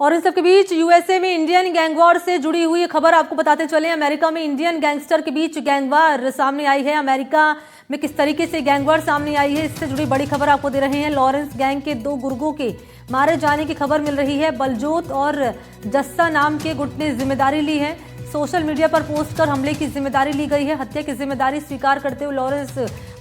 और इन सबके बीच यूएसए में इंडियन गैंगवार से जुड़ी हुई खबर आपको बताते चले। अमेरिका में इंडियन गैंगस्टर के बीच गैंगवार सामने आई है। अमेरिका में किस तरीके से गैंगवार सामने आई है, इससे जुड़ी बड़ी खबर आपको दे रहे हैं। लॉरेंस गैंग के 2 गुर्गों के मारे जाने की खबर मिल रही है। बलजोत और जस्सा नाम के गुट ने जिम्मेदारी ली है। सोशल मीडिया पर पोस्ट कर हमले की जिम्मेदारी ली गई है। हत्या की जिम्मेदारी स्वीकार करते हुए लॉरेंस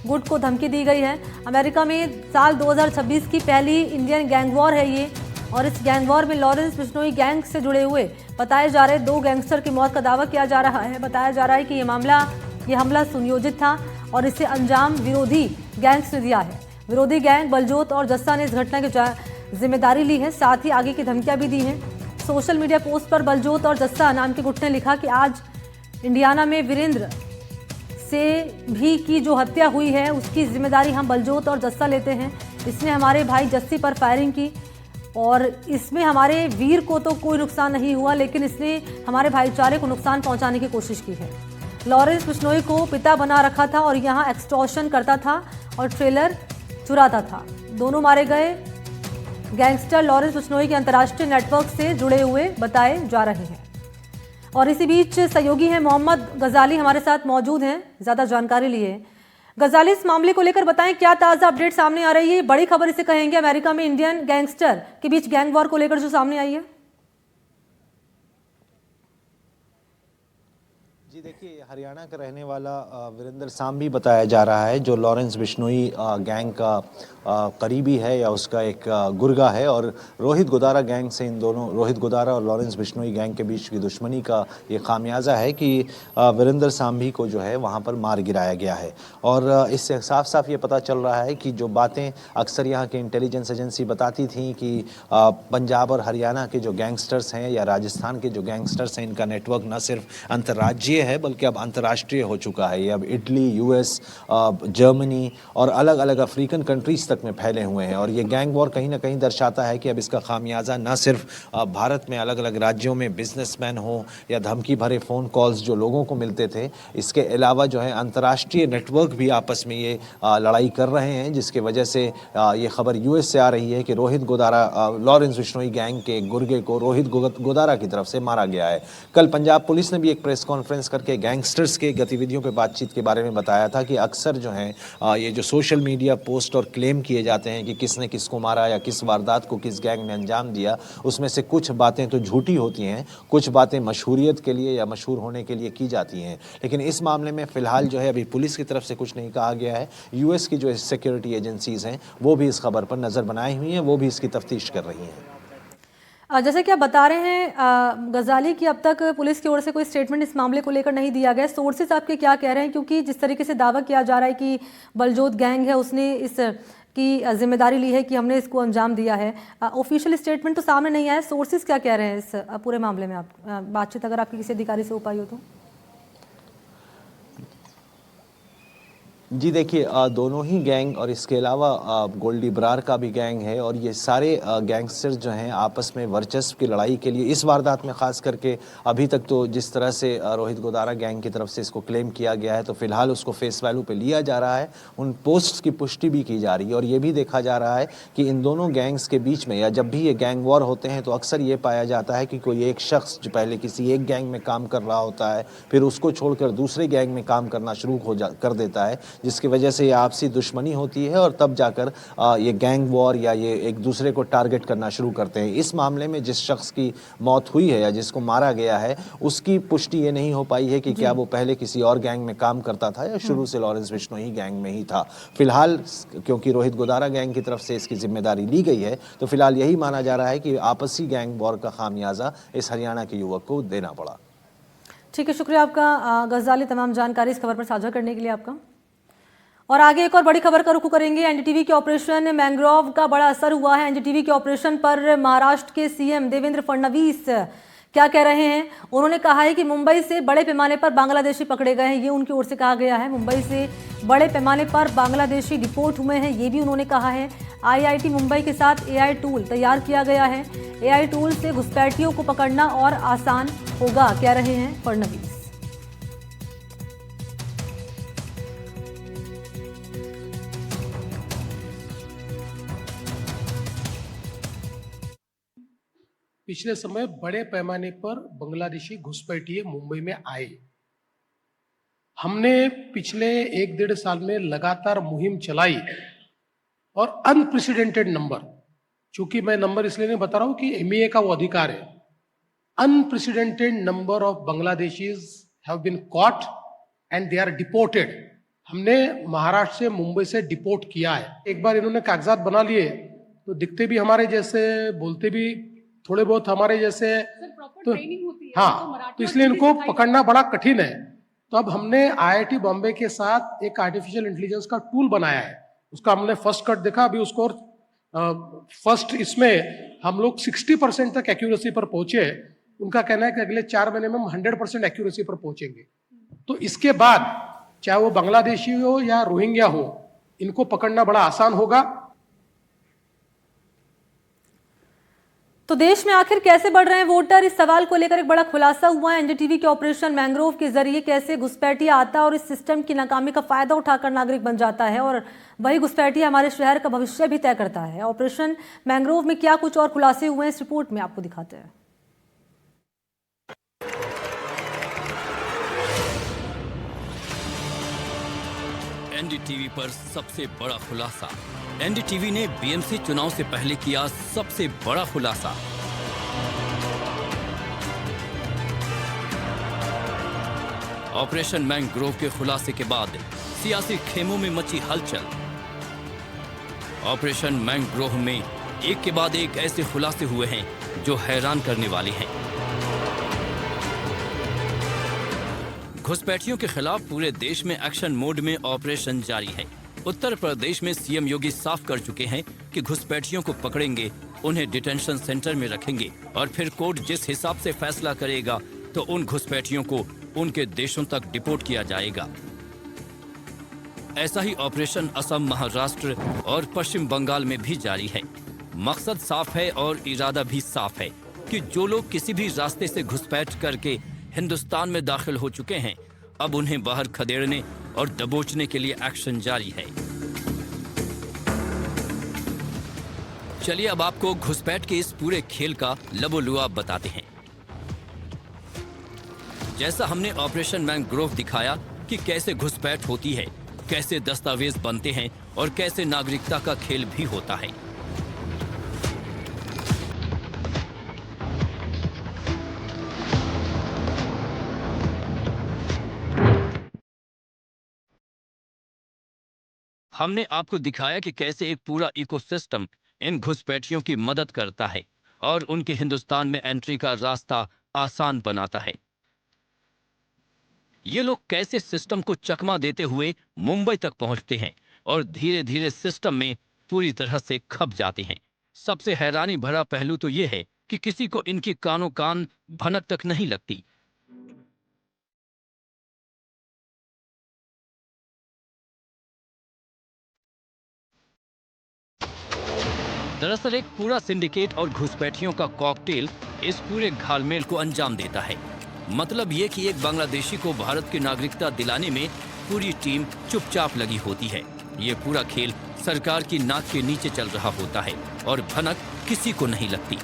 गुट को धमकी दी गई है। अमेरिका में साल 2026 की पहली इंडियन गैंगवॉर है ये, और इस गैंगवॉर में लॉरेंस बिश्नोई गैंग से जुड़े हुए बताए जा रहे 2 गैंगस्टर की मौत का दावा किया जा रहा है। बताया जा रहा है कि ये हमला सुनियोजित था और इसे अंजाम विरोधी गैंग्स ने दिया है। विरोधी गैंग बलजोत और जस्सा ने इस घटना की जिम्मेदारी ली है, साथ ही आगे की धमकियां भी दी हैं। सोशल मीडिया पोस्ट पर बलजोत और जस्सा नाम के गुट ने लिखा कि आज इंडियाना में वीरेंद्र से भी की जो हत्या हुई है उसकी जिम्मेदारी हम बलजोत और जस्सा लेते हैं। इसने हमारे भाई जस्सी पर फायरिंग की और इसमें हमारे वीर को तो कोई नुकसान नहीं हुआ, लेकिन इसने हमारे भाईचारे को नुकसान पहुंचाने की कोशिश की है। लॉरेंस बिश्नोई को पिता बना रखा था और यहाँ एक्सटॉर्शन करता था और ट्रेलर चुराता था। दोनों मारे गए गैंगस्टर लॉरेंस बिश्नोई के अंतर्राष्ट्रीय नेटवर्क से जुड़े हुए बताए जा रहे हैं। और इसी बीच सहयोगी हैं मोहम्मद गजाली हमारे साथ मौजूद हैं ज्यादा जानकारी लिए। गजाली, इस मामले को लेकर बताएं, क्या ताजा अपडेट सामने आ रही है? बड़ी खबर इसे कहेंगे, अमेरिका में इंडियन गैंगस्टर के बीच गैंग वॉर को लेकर जो सामने आई है। जी देखिए, हरियाणा का रहने वाला वीरेंद्र सांभी बताया जा रहा है, जो लॉरेंस बिश्नोई गैंग का करीबी है या उसका एक गुर्गा है, और रोहित गोदारा गैंग से इन दोनों रोहित गोदारा और लॉरेंस बिश्नोई गैंग के बीच की दुश्मनी का ये खामियाजा है कि वीरेंद्र सांभी को जो है वहाँ पर मार गिराया गया है। और इससे साफ साफ ये पता चल रहा है कि जो बातें अक्सर यहाँ के इंटेलिजेंस एजेंसी बताती थी कि पंजाब और हरियाणा के जो गैंगस्टर्स हैं या राजस्थान के जो गैंगस्टर्स हैं, इनका नेटवर्क न सिर्फ अंतर्राज्यीय है बल्कि अब अंतर्राष्ट्रीय हो चुका है। ये अब इटली, यूएस, जर्मनी और अलग अलग अफ्रीकन कंट्रीज तक में फैले हुए हैं। और ये गैंग वॉर कहीं ना कहीं दर्शाता है कि अब इसका खामियाजा न सिर्फ भारत में अलग अलग राज्यों में बिजनेसमैन हो या धमकी भरे फ़ोन कॉल्स जो लोगों को मिलते थे, इसके अलावा जो है अंतर्राष्ट्रीय नेटवर्क भी आपस में ये लड़ाई कर रहे हैं, जिसकी वजह से ये खबर यूएस से आ रही है कि रोहित गोदारा लॉरेंस बिश्नोई गैंग के गुर्गे को रोहित गोदारा की तरफ से मारा गया है। कल पंजाब पुलिस ने भी एक प्रेस कॉन्फ्रेंस करके गैंगस्टर्स के गतिविधियों पे बातचीत के बारे में बताया था कि अक्सर जो है ये जो सोशल मीडिया पोस्ट और क्लेम किए जाते हैं कि किसने किसको मारा या किस वारदात को किस गैंग ने अंजाम दिया, उसमें से कुछ बातें तो झूठी होती हैं, कुछ बातें मशहूरियत के लिए या मशहूर होने के लिए की जाती हैं। लेकिन इस मामले में फ़िलहाल जो है अभी पुलिस की तरफ से कुछ नहीं कहा गया है। यूएस की जो सिक्योरिटी एजेंसीज़ हैं वो भी इस खबर पर नज़र बनाई हुई हैं, वो भी इसकी तफ्तीश कर रही हैं। जैसे कि आप बता रहे हैं गजाली की अब तक पुलिस की ओर से कोई स्टेटमेंट इस मामले को लेकर नहीं दिया गया। सोर्सेस आपके क्या कह रहे हैं? क्योंकि जिस तरीके से दावा किया जा रहा है कि बलजोत गैंग है उसने इस की जिम्मेदारी ली है कि हमने इसको अंजाम दिया है, ऑफिशियल स्टेटमेंट तो सामने नहीं आया। सोर्सेस क्या कह रहे हैं इस पूरे मामले में? आप बातचीत अगर आपकी किसी अधिकारी से हो पाई हो तो। जी देखिए, दोनों ही गैंग और इसके अलावा गोल्डी बरार का भी गैंग है, और ये सारे गैंगस्टर्स जो हैं आपस में वर्चस्व की लड़ाई के लिए इस वारदात में ख़ास करके अभी तक तो जिस तरह से रोहित गोदारा गैंग की तरफ से इसको क्लेम किया गया है तो फिलहाल उसको फेस वैल्यू पे लिया जा रहा है। उन पोस्ट्स की पुष्टि भी की जा रही है और ये भी देखा जा रहा है कि इन दोनों गैंग्स के बीच में या जब भी ये गैंग वॉर होते हैं तो अक्सर ये पाया जाता है कि कोई एक शख्स जो पहले किसी एक गैंग में काम कर रहा होता है फिर उसको छोड़कर दूसरे गैंग में काम करना शुरू कर देता है, जिसकी वजह से ये आपसी दुश्मनी होती है और तब जाकर ये गैंग वॉर या ये एक दूसरे को टारगेट करना शुरू करते हैं। इस मामले में जिस शख्स की मौत हुई है या जिसको मारा गया है उसकी पुष्टि ये नहीं हो पाई है कि क्या वो पहले किसी और गैंग में काम करता था या शुरू से लॉरेंस बिश्नोई गैंग में ही था। फिलहाल क्योंकि रोहित गोदारा गैंग की तरफ से इसकी जिम्मेदारी ली गई है तो फिलहाल यही माना जा रहा है कि आपसी गैंग वॉर का खामियाजा इस हरियाणा के युवक को देना पड़ा। ठीक है, शुक्रिया आपका गजाली, तमाम जानकारी इस खबर पर साझा करने के लिए आपका। और आगे एक और बड़ी खबर का रुख करेंगे। एनडीटीवी के ऑपरेशन मैंग्रोव का बड़ा असर हुआ है। एनडीटीवी के ऑपरेशन पर महाराष्ट्र के सीएम देवेंद्र फडणवीस क्या कह रहे हैं? उन्होंने कहा है कि मुंबई से बड़े पैमाने पर बांग्लादेशी पकड़े गए हैं, ये उनकी ओर से कहा गया है। मुंबई से बड़े पैमाने पर बांग्लादेशी डिपोर्ट हुए हैं, ये भी उन्होंने कहा है। आईआईटी मुंबई के साथ एआई टूल तैयार किया गया है। एआई टूल से घुसपैठियों को पकड़ना और आसान होगा, कह रहे हैं फडणवीस। पिछले समय बड़े पैमाने पर बांग्लादेशी घुसपैठिए मुंबई में आए। हमने पिछले 1-1.5 साल में लगातार मुहिम चलाई और अनप्रेसिडेंटेड नंबर, चूंकि मैं नंबर इसलिए नहीं बता रहा हूं कि एमईए का वो अधिकार है, unprecedented number of Bangladeshis have been caught and they are deported. हमने महाराष्ट्र से मुंबई से डिपोर्ट किया है। एक बार इन्होंने कागजात बना लिए तो दिखते भी हमारे जैसे, बोलते भी थोड़े बहुत हमारे जैसे, तो हाँ, तो इसलिए इनको पकड़ना बड़ा कठिन है। तो अब हमने आईआईटी बॉम्बे के साथ एक आर्टिफिशियल इंटेलिजेंस का टूल बनाया है। उसका हमने फर्स्ट कट देखा, अभी उसको फर्स्ट इसमें हम लोग 60% तक एक्यूरेसी पर पहुंचे। उनका कहना है कि अगले 4 महीने में हम 100% एक्यूरेसी पर पहुंचेंगे। तो इसके बाद चाहे वो बांग्लादेशी हो या रोहिंग्या हो, इनको पकड़ना बड़ा आसान होगा। तो देश में आखिर कैसे बढ़ रहे हैं वोटर, इस सवाल को लेकर एक बड़ा खुलासा हुआ है। एनडीटीवी के ऑपरेशन मैंग्रोव के जरिए कैसे घुसपैठिया आता है और इस सिस्टम की नाकामी का फायदा उठाकर नागरिक बन जाता है, और वही घुसपैठिया हमारे शहर का भविष्य भी तय करता है। ऑपरेशन मैंग्रोव में क्या कुछ और खुलासे हुए हैं, इस रिपोर्ट में आपको दिखाते हैं। एनडीटीवी पर सबसे बड़ा खुलासा। एनडीटीवी ने बीएमसी चुनाव से पहले किया सबसे बड़ा खुलासा। ऑपरेशन मैंग्रोव के खुलासे के बाद सियासी खेमों में मची हलचल। ऑपरेशन मैंग्रोव में एक के बाद एक ऐसे खुलासे हुए हैं जो हैरान करने वाले हैं। घुसपैठियों के खिलाफ पूरे देश में एक्शन मोड में ऑपरेशन जारी है। उत्तर प्रदेश में सीएम योगी साफ कर चुके हैं कि घुसपैठियों को पकड़ेंगे, उन्हें डिटेंशन सेंटर में रखेंगे और फिर कोर्ट जिस हिसाब से फैसला करेगा तो उन घुसपैठियों को उनके देशों तक डिपोर्ट किया जाएगा। ऐसा ही ऑपरेशन असम, महाराष्ट्र और पश्चिम बंगाल में भी जारी है। मकसद साफ है और इरादा भी साफ है कि जो लोग किसी भी रास्ते से घुसपैठ करके हिंदुस्तान में दाखिल हो चुके हैं, अब उन्हें बाहर खदेड़ने और दबोचने के लिए एक्शन जारी है। चलिए अब आपको घुसपैठ के इस पूरे खेल का लबोलुआब बताते हैं। जैसा हमने ऑपरेशन मैंग्रोव दिखाया कि कैसे घुसपैठ होती है, कैसे दस्तावेज बनते हैं और कैसे नागरिकता का खेल भी होता है। हमने आपको दिखाया कि कैसे एक पूरा इकोसिस्टम इन घुसपैठियों की मदद करता है और उनके हिंदुस्तान में एंट्री का रास्ता आसान बनाता है। ये लोग कैसे सिस्टम को चकमा देते हुए मुंबई तक पहुंचते हैं और धीरे धीरे सिस्टम में पूरी तरह से खप जाते हैं। सबसे हैरानी भरा पहलू तो ये है कि किसी को इनकी कानों कान भनक तक नहीं लगती। दरअसल एक पूरा सिंडिकेट और घुसपैठियों का कॉकटेल इस पूरे घालमेल को अंजाम देता है। मतलब ये कि एक बांग्लादेशी को भारत की नागरिकता दिलाने में पूरी टीम चुपचाप लगी होती है। ये पूरा खेल सरकार की नाक के नीचे चल रहा होता है और भनक किसी को नहीं लगती।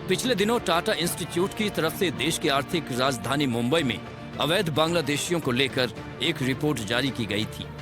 पिछले दिनों टाटा इंस्टीट्यूट की तरफ से देश की आर्थिक राजधानी मुंबई में अवैध बांग्लादेशियों को लेकर एक रिपोर्ट जारी की गई थी।